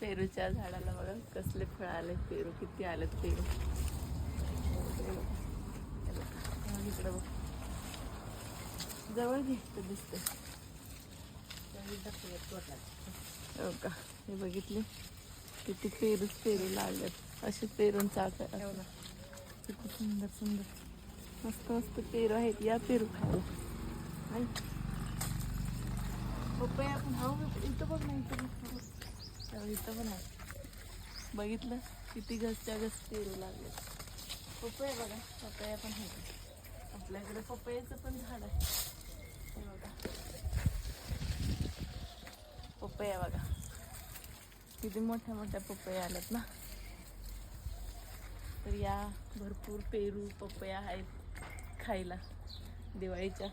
पेरूच्या झाडाला बघा कसले फळ आले, पेरू किती आलेत पेरू. इकडं बघ, जवळ दिसत दिसत. हो का, हे बघितले किती पेरू लागलेत. असे पेरूंचा आकार. किती सुंदर सुंदर मस्त मस्त पेरू आहेत. या पेरू खायला. पपया पण इथं बघ ना, इथं पण आहे. बघितलं किती घसच्या घस पेरू लागले. पपया बघा, पपया पण आहे आपल्याकडे. पपयाचं पण झाड आहे. हे बघा पपया बघा, किती मोठ्या मोठ्या पपया आल्यात ना. तर या भरपूर पेरू पपया आहेत खायला दिवाळीच्या.